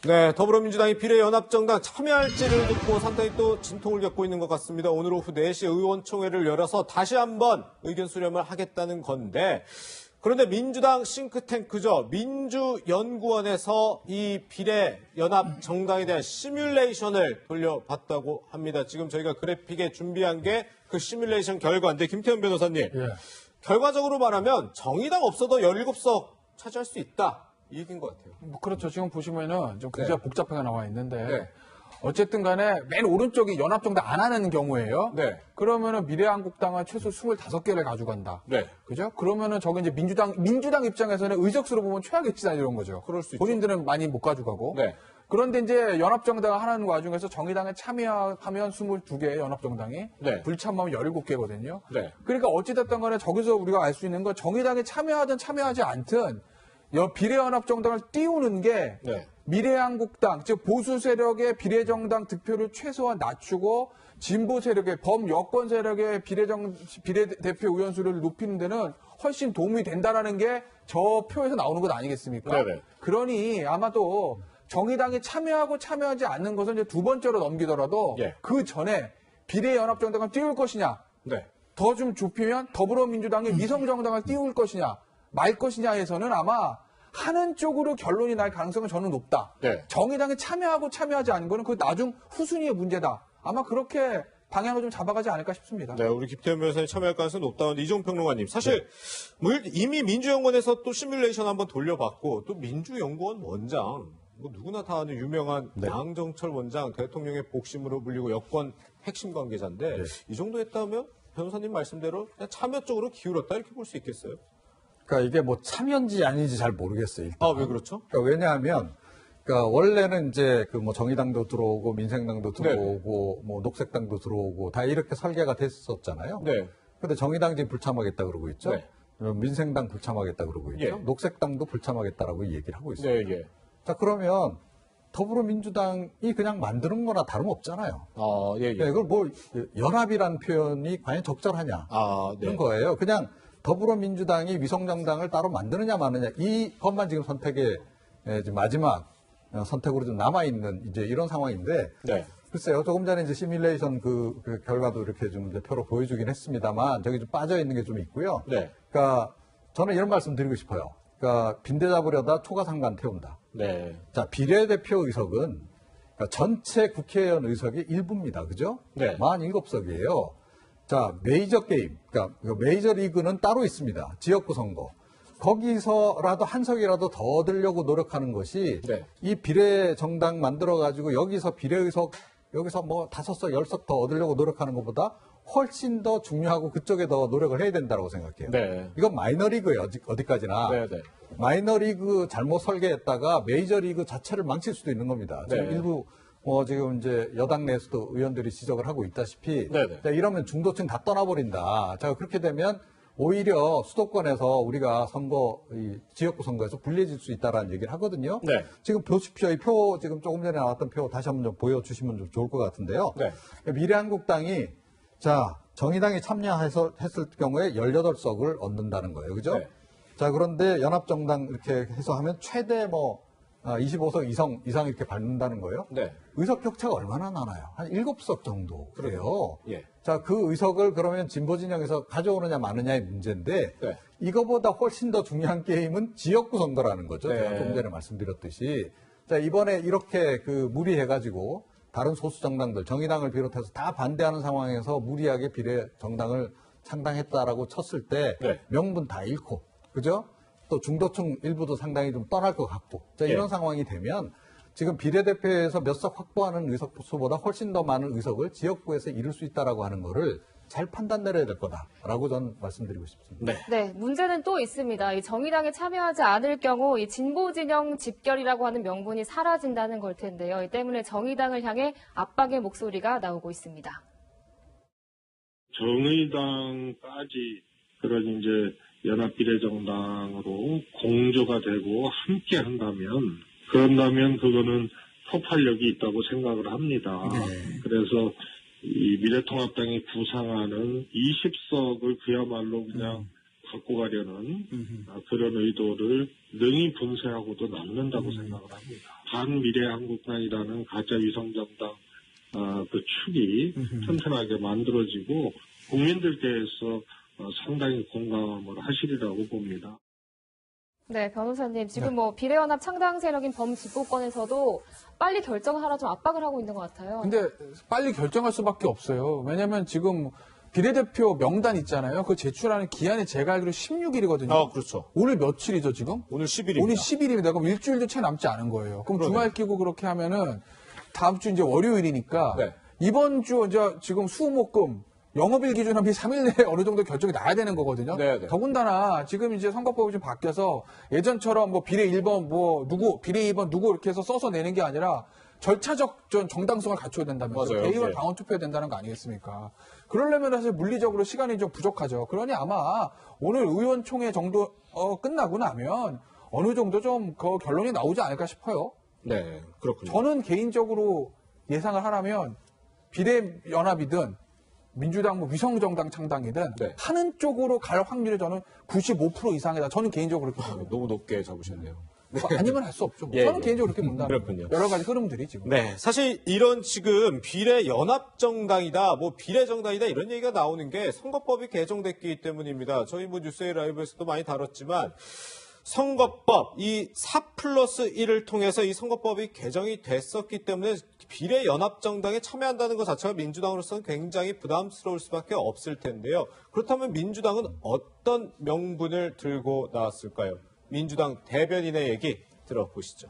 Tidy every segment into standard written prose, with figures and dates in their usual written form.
네, 더불어민주당이 비례연합정당 참여할지를 듣고 상당히 또 진통을 겪고 있는 것 같습니다. 오늘 오후 4시에 의원총회를 열어서 다시 한번 의견 수렴을 하겠다는 건데, 그런데 민주당 싱크탱크죠. 민주연구원에서 이 비례연합정당에 대한 시뮬레이션을 돌려봤다고 합니다. 지금 저희가 그래픽에 준비한 게 그 시뮬레이션 결과인데, 김태현 변호사님. 예. 결과적으로 말하면 정의당 없어도 17석 차지할 수 있다. 이 얘기인 것 같아요. 뭐 그렇죠. 지금 보시면은 좀 굉장히 복잡하게 나와 있는데 네. 어쨌든 간에 맨 오른쪽이 연합정당 안 하는 경우예요. 네. 그러면은 미래한국당은 최소 25개를 가져간다. 네. 그죠? 그러면은 저게 이제 민주당 입장에서는 의석수로 보면 최악의 지단 이런 거죠. 그럴 수 있죠. 본인들은 많이 못 가져가고. 네. 그런데 이제 연합정당 하는 과정에서 정의당에 참여하면 22개 연합정당이 네. 불참하면 17개거든요. 네. 그러니까 어찌됐든 간에 저기서 우리가 알 수 있는 건 정의당에 참여하든 참여하지 않든 비례연합정당을 띄우는 게 네. 미래한국당, 즉 보수 세력의 비례정당 득표를 최소한 낮추고 진보 세력의 범여권 세력의 비례대표 의원수를 높이는 데는 훨씬 도움이 된다라는 게 저 표에서 나오는 것 아니겠습니까? 네네. 그러니 아마도 정의당이 참여하고 참여하지 않는 것은 이제 두 번째로 넘기더라도 예. 그 전에 비례연합정당을 띄울 것이냐, 네. 더 좀 좁히면 더불어민주당이 위성정당을 띄울 것이냐, 말 것이냐에서는 아마 하는 쪽으로 결론이 날 가능성은 저는 높다. 네. 정의당에 참여하고 참여하지 않은 거는 그 나중 후순위의 문제다. 아마 그렇게 방향을 좀 잡아가지 않을까 싶습니다. 네, 우리 김태현 변호사님 참여할 가능성이 높다는데 이종평론가님 사실 이미 민주연구원에서 또 시뮬레이션 한번 돌려봤고 또 민주연구원 원장 뭐 누구나 다 아는 유명한 양정철 원장 대통령의 복심으로 불리고 여권 핵심 관계자인데 이 정도 했다면 변호사님 말씀대로 그냥 참여 쪽으로 기울었다 이렇게 볼 수 있겠어요? 그러니까 이게 뭐 참여인지 아닌지 잘 모르겠어요. 일단. 아, 왜 그렇죠? 그러니까 왜냐하면 그러니까 원래는 이제 그 뭐 정의당도 들어오고 민생당도 들어오고 뭐 녹색당도 들어오고 다 이렇게 설계가 됐었잖아요. 네. 근데 정의당 지금 불참하겠다 그러고 있죠. 네. 민생당 불참하겠다 그러고 있죠. 예. 녹색당도 불참하겠다라고 얘기를 하고 있어요. 네, 예. 자, 그러면 더불어민주당이 그냥 만드는 거나 다름없잖아요. 아, 예, 예. 이걸 뭐 연합이라는 표현이 과연 적절하냐 아, 네. 그런 거예요. 그냥 더불어민주당이 위성정당을 따로 만드느냐 마느냐 이것만 지금 선택의 마지막 선택으로 좀 남아있는 이제 이런 상황인데 네. 글쎄요. 조금 전에 이제 시뮬레이션 그 결과도 이렇게 좀 이제 표로 보여주긴 했습니다만 저기 좀 빠져 있는 게 좀 있고요. 네. 그러니까 저는 이런 말씀 드리고 싶어요. 그러니까 빈대 잡으려다 초가상간 태운다. 네. 자, 비례대표 의석은 그러니까 전체 국회의원 의석의 일부입니다. 그죠? 네. 47석이에요. 자, 메이저 게임, 그러니까 메이저 리그는 따로 있습니다. 지역구 선거. 거기서라도 한 석이라도 더 얻으려고 노력하는 것이 네. 이 비례 정당 만들어가지고 여기서 비례 의석, 여기서 뭐 5석, 10석 더 얻으려고 노력하는 것보다 훨씬 더 중요하고 그쪽에 더 노력을 해야 된다고 생각해요. 네. 이건 마이너리그예요. 어디까지나. 네, 네. 마이너리그 잘못 설계했다가 메이저리그 자체를 망칠 수도 있는 겁니다. 지금 네. 일부 지금 이제 여당 내에서도 의원들이 지적을 하고 있다시피 네네. 자, 이러면 중도층 다 떠나버린다. 자, 그렇게 되면 오히려 수도권에서 우리가 이 지역구 선거에서 불리해질 수 있다라는 얘기를 하거든요. 네. 지금 보십시오. 이 표 지금 조금 전에 나왔던 표 다시 한번 좀 보여주시면 좀 좋을 것 같은데요. 네. 미래한국당이 자 정의당이 참여했을 경우에 18석을 얻는다는 거예요. 그죠? 네. 자, 그런데 연합정당 이렇게 해서 하면 최대 25석 이상 이렇게 받는다는 거예요. 네. 의석 격차가 얼마나 나나요? 한 7석 정도 그래요. 예. 자, 그 의석을 그러면 진보 진영에서 가져오느냐 마느냐의 문제인데 네. 이거보다 훨씬 더 중요한 게임은 지역구 선거라는 거죠. 네. 제가 좀 전에 말씀드렸듯이. 자, 이번에 이렇게 무리해가지고 다른 소수 정당들, 정의당을 비롯해서 다 반대하는 상황에서 무리하게 비례 정당을 창당했다라고 쳤을 때 네. 명분 다 잃고, 그죠? 또 중도층 일부도 상당히 좀 떠날 것 같고, 자, 이런 상황이 되면 지금 비례대표에서 몇 석 확보하는 의석 수보다 훨씬 더 많은 의석을 지역구에서 이룰 수 있다라고 하는 거를 잘 판단 내려야 될 거다라고 저는 말씀드리고 싶습니다. 네. 네, 문제는 또 있습니다. 이 정의당에 참여하지 않을 경우 이 진보 진영 집결이라고 하는 명분이 사라진다는 걸 텐데요. 이 때문에 정의당을 향해 압박의 목소리가 나오고 있습니다. 정의당까지 그런 이제 연합비례정당으로 공조가 되고 함께 그런다면 그거는 폭발력이 있다고 생각을 합니다. 그래서 이 미래통합당이 구상하는 20석을 그야말로 그냥 갖고 가려는 그런 의도를 능히 분쇄하고도 남는다고 생각을 합니다. 반미래한국당이라는 가짜 위성정당 그 축이 튼튼하게 만들어지고 국민들께서 상당히 공감을 하시리라고 봅니다. 네, 변호사님. 지금 뭐 비례연합 창당 세력인 범진보권에서도 빨리 결정하라 좀 압박을 하고 있는 것 같아요. 근데 빨리 결정할 수밖에 없어요. 왜냐면 지금 비례대표 명단 있잖아요. 그 제출하는 기한이 제가 알기로 16일이거든요. 그렇죠. 오늘 며칠이죠, 지금? 오늘 10일입니다. 오늘 10일입니다. 그럼 일주일도 채 남지 않은 거예요. 그럼 그러네. 주말 끼고 그렇게 하면은 다음 주 이제 월요일이니까 네. 이번 주 이제 지금 수목금 영업일 기준 한 3일 내에 어느 정도 결정이 나야 되는 거거든요. 네, 네. 더군다나 지금 이제 선거법이 좀 바뀌어서 예전처럼 뭐 비례 1번 뭐 누구, 비례 2번 누구 이렇게 해서 써서 내는 게 아니라 절차적 정당성을 갖춰야 된다면서요. 맞아요. 대의원 예. 당원 투표해야 된다는 거 아니겠습니까? 그러려면 사실 물리적으로 시간이 좀 부족하죠. 그러니 아마 오늘 의원총회 정도 끝나고 나면 어느 정도 좀 그 결론이 나오지 않을까 싶어요. 네, 그렇군요. 저는 개인적으로 예상을 하라면 비례연합이든 민주당 뭐 위성정당 창당이든 네. 하는 쪽으로 갈 확률이 저는 95% 이상이다. 저는 개인적으로 그렇게 봅니다. 너무 높게 잡으셨네요. 아니면 할 수 없죠. 예, 저는 예. 개인적으로 그렇게 본다. 그렇군요. 여러 가지 흐름들이 지금. 네, 사실 이런 지금 비례연합정당이다, 뭐 비례정당이다 이런 얘기가 나오는 게 선거법이 개정됐기 때문입니다. 저희 뭐 뉴스의 라이브에서도 많이 다뤘지만 선거법 이 4+1을 통해서 이 선거법이 개정이 됐었기 때문에 비례연합정당에 참여한다는 것 자체가 민주당으로서는 굉장히 부담스러울 수밖에 없을 텐데요. 그렇다면 민주당은 어떤 명분을 들고 나왔을까요? 민주당 대변인의 얘기 들어보시죠.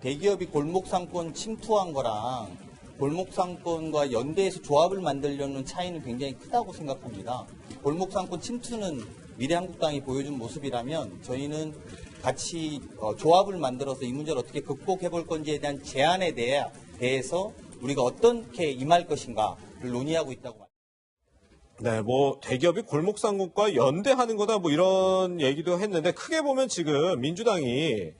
대기업이 골목상권 침투한 거랑 골목상권과 연대해서 조합을 만들려는 차이는 굉장히 크다고 생각합니다. 골목상권 침투는 미래한국당이 보여준 모습이라면 저희는 같이 조합을 만들어서 이 문제를 어떻게 극복해 볼 건지에 대한 제안에 대해서 우리가 어떻게 임할 것인가를 논의하고 있다고 합니다. 네, 뭐 대기업이 골목상권과 연대하는 거다 뭐 이런 얘기도 했는데 크게 보면 지금 민주당이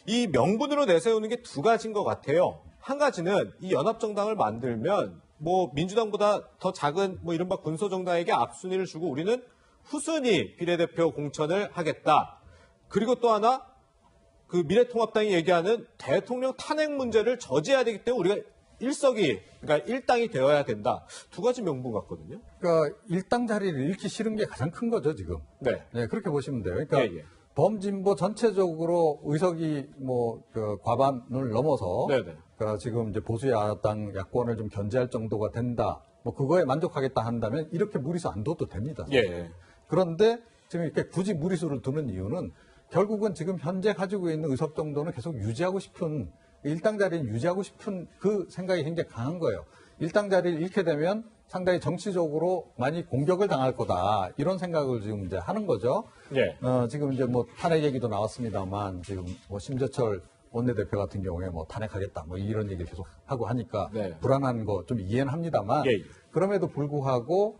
이 명분으로 내세우는 게 두 가지인 것 같아요. 한 가지는 이 연합정당을 만들면 뭐 민주당보다 더 작은 뭐 이른바 군소정당에게 앞순위를 주고 우리는 후순위 비례대표 공천을 하겠다. 그리고 또 하나 그 미래통합당이 얘기하는 대통령 탄핵 문제를 저지해야 되기 때문에 우리가 일석이 그러니까 일당이 되어야 된다. 두 가지 명분 같거든요. 그러니까 일당 자리를 잃기 싫은 게 가장 큰 거죠, 지금. 네. 네, 그렇게 보시면 돼요. 그러니까 예, 예. 범진보 전체적으로 의석이 그 과반을 넘어서 네네. 그러니까 지금 이제 보수야당 야권을 좀 견제할 정도가 된다. 뭐 그거에 만족하겠다 한다면 이렇게 무리수 안 둬도 됩니다. 예. 그런데 지금 이렇게 굳이 무리수를 두는 이유는 결국은 지금 현재 가지고 있는 의석 정도는 계속 유지하고 싶은 일당 자리를 유지하고 싶은 그 생각이 굉장히 강한 거예요. 일당 자리를 잃게 되면 상당히 정치적으로 많이 공격을 당할 거다. 이런 생각을 지금 이제 하는 거죠. 예. 지금 이제 뭐 탄핵 얘기도 나왔습니다만 지금 뭐 심재철 원내대표 같은 경우에 뭐 탄핵하겠다 뭐 이런 얘기를 계속 하고 하니까 네. 불안한 거 좀 이해는 합니다만 예. 그럼에도 불구하고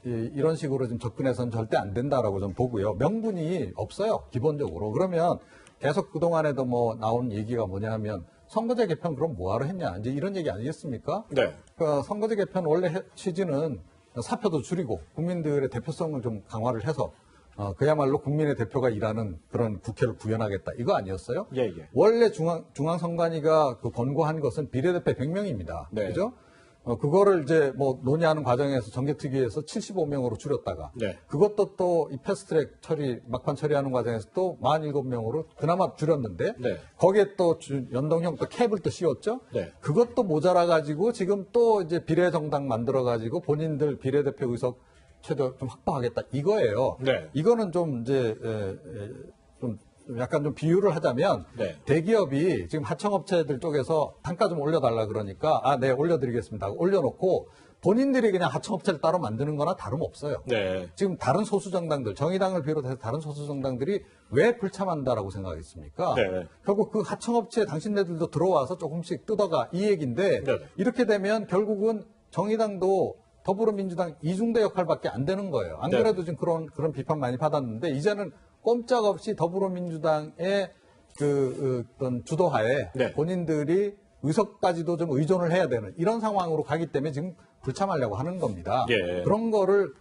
이런 식으로 좀 접근해서는 절대 안 된다라고 좀 보고요. 명분이 없어요. 기본적으로. 그러면 계속 그동안에도 뭐 나온 얘기가 뭐냐 하면 선거제 개편 그럼 뭐하러 했냐. 이제 이런 얘기 아니겠습니까? 네. 그러니까 선거제 개편 원래 취지는 사표도 줄이고 국민들의 대표성을 좀 강화를 해서 그야말로 국민의 대표가 일하는 그런 국회를 구현하겠다. 이거 아니었어요? 예, 예. 원래 중앙선관위가 그 권고한 것은 비례대표 100명입니다. 네. 그죠? 그거를 이제 뭐 논의하는 과정에서 정개특위에서 75명으로 줄였다가 네. 그것도 또 이 패스트트랙 막판 처리하는 과정에서 또 47명으로 그나마 줄였는데 네. 거기에 또 연동형 또 캡을 또 씌웠죠. 네. 그것도 모자라 가지고 지금 또 이제 비례정당 만들어 가지고 본인들 비례대표 의석 최대 좀 확보하겠다 이거예요. 네. 이거는 좀 이제 좀 약간 좀 비유를 하자면 네. 대기업이 지금 하청업체들 쪽에서 단가 좀 올려달라 그러니까 네 올려드리겠습니다. 올려놓고 본인들이 그냥 하청업체를 따로 만드는 거나 다름없어요. 네. 지금 다른 소수정당들 정의당을 비롯해서 다른 소수정당들이 왜 불참한다라고 생각했습니까? 네. 결국 그 하청업체에 당신네들도 들어와서 조금씩 뜯어가 이 얘기인데 네. 이렇게 되면 결국은 정의당도 더불어민주당 이중대 역할밖에 안 되는 거예요. 안 네. 그래도 지금 그런 비판 많이 받았는데 이제는 꼼짝없이 더불어민주당의 어떤 주도하에 네. 본인들이 의석까지도 좀 의존을 해야 되는 이런 상황으로 가기 때문에 지금 불참하려고 하는 겁니다. 예. 그런 거를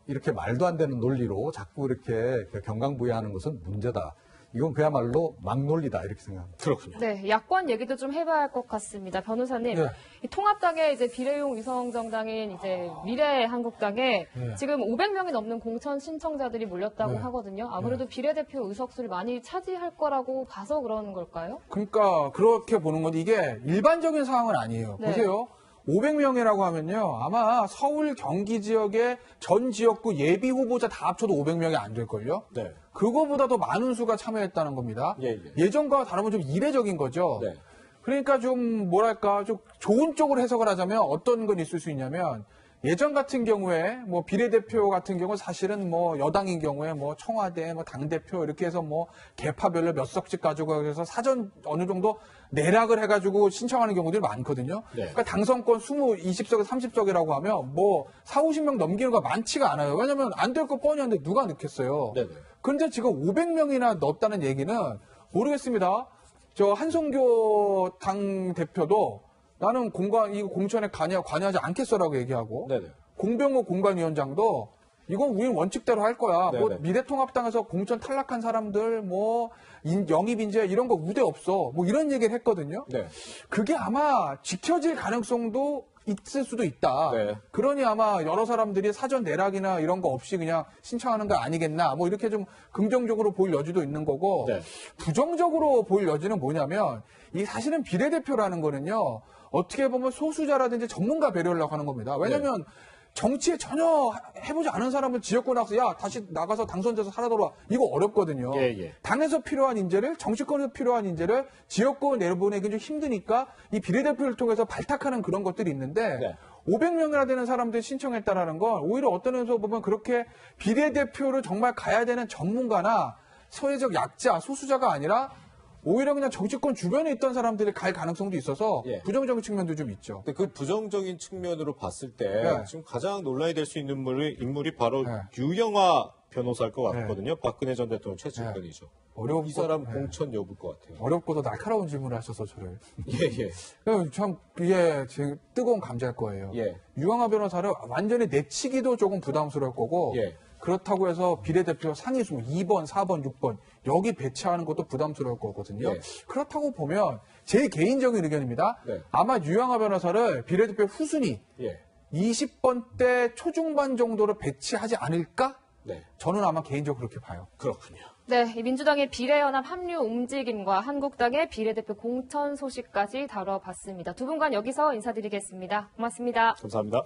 이렇게 말도 안 되는 논리로 자꾸 이렇게 경강부회하는 것은 문제다. 이건 그야말로 막논리다 이렇게 생각합니다. 그렇군요. 네, 야권 얘기도 좀 해봐야 할 것 같습니다. 변호사님, 네. 이 통합당의 이제 비례용 위성정당인 이제 미래한국당에 네. 지금 500명이 넘는 공천 신청자들이 몰렸다고 네. 하거든요. 아무래도 비례대표 의석수를 많이 차지할 거라고 봐서 그러는 걸까요? 그러니까 그렇게 보는 건데 이게 일반적인 상황은 아니에요. 네. 보세요. 500명이라고 하면요. 아마 서울 경기 지역의 전 지역구 예비 후보자 다 합쳐도 500명이 안 될걸요. 네. 그거보다 더 많은 수가 참여했다는 겁니다. 예. 예전과 다르면 좀 이례적인 거죠. 네. 그러니까 좀 뭐랄까 좀 좋은 쪽으로 해석을 하자면 어떤 건 있을 수 있냐면 예전 같은 경우에 뭐 비례대표 같은 경우 사실은 뭐 여당인 경우에 뭐 청와대 뭐 당대표 이렇게 해서 뭐 개파별로 몇 석씩 가지고 해서 사전 어느 정도 내락을 해가지고 신청하는 경우들이 많거든요. 네. 그러니까 당선권 20석, 30석이라고 하면 뭐 40, 50명 넘기는 거 많지가 않아요. 왜냐면 안 될 거 뻔히 한데 누가 넣겠어요. 네네. 그런데 지금 500명이나 넣었다는 얘기는 모르겠습니다. 저 한성교 당 대표도 나는 이거 공천에 관여하지 않겠어라고 얘기하고 네네. 공병호 공관위원장도 이건 우리는 원칙대로 할 거야. 뭐 네네. 미래통합당에서 공천 탈락한 사람들 뭐 영입인재 이런 거 우대 없어. 뭐 이런 얘기를 했거든요. 네. 그게 아마 지켜질 가능성도 있을 수도 있다. 네. 그러니 아마 여러 사람들이 사전 내락이나 이런 거 없이 그냥 신청하는 거 아니겠나. 뭐 이렇게 좀 긍정적으로 보일 여지도 있는 거고 네. 부정적으로 보일 여지는 뭐냐면 이 사실은 비례대표라는 거는요. 어떻게 보면 소수자라든지 전문가 배려를 하는 겁니다. 왜냐하면 네. 정치에 전혀 해보지 않은 사람을 지역구 나가서 야 다시 나가서 당선돼서 살아 돌아와 이거 어렵거든요. 예. 당에서 필요한 인재를 정치권에서 필요한 인재를 지역구 내보내기 좀 힘드니까 이 비례대표를 통해서 발탁하는 그런 것들이 있는데 네. 500명이나 되는 사람들이 신청했다라는 건 오히려 어떤 면에서 보면 그렇게 비례대표를 정말 가야 되는 전문가나 사회적 약자 소수자가 아니라 오히려 그냥 정치권 주변에 있던 사람들이 갈 가능성도 있어서 예. 부정적인 측면도 좀 있죠. 근데 그 부정적인 측면으로 봤을 때 네. 지금 가장 논란이 될 수 있는 인물이 바로 네. 유영아 변호사일 것 같거든요. 박근혜 전 대통령 최측근이죠. 어려운 이 사람 거- 공천 여부일 것 같아요. 어렵고도 날카로운 질문을 하셔서 저를. 예. 참 이게 지금 뜨거운 감자일 거예요. 예. 유영아 변호사를 완전히 내치기도 조금 부담스러울 거고 예. 그렇다고 해서 비례대표 상위수 2번, 4번, 6번 여기 배치하는 것도 부담스러울 거거든요. 예. 그렇다고 보면 제 개인적인 의견입니다. 네. 아마 유영아 변호사를 비례대표 후순위 예. 20번대 초중반 정도로 배치하지 않을까? 네. 저는 아마 개인적으로 그렇게 봐요. 그렇군요. 네, 이 민주당의 비례연합 합류 움직임과 한국당의 비례대표 공천 소식까지 다뤄봤습니다. 두 분간 여기서 인사드리겠습니다. 고맙습니다. 감사합니다.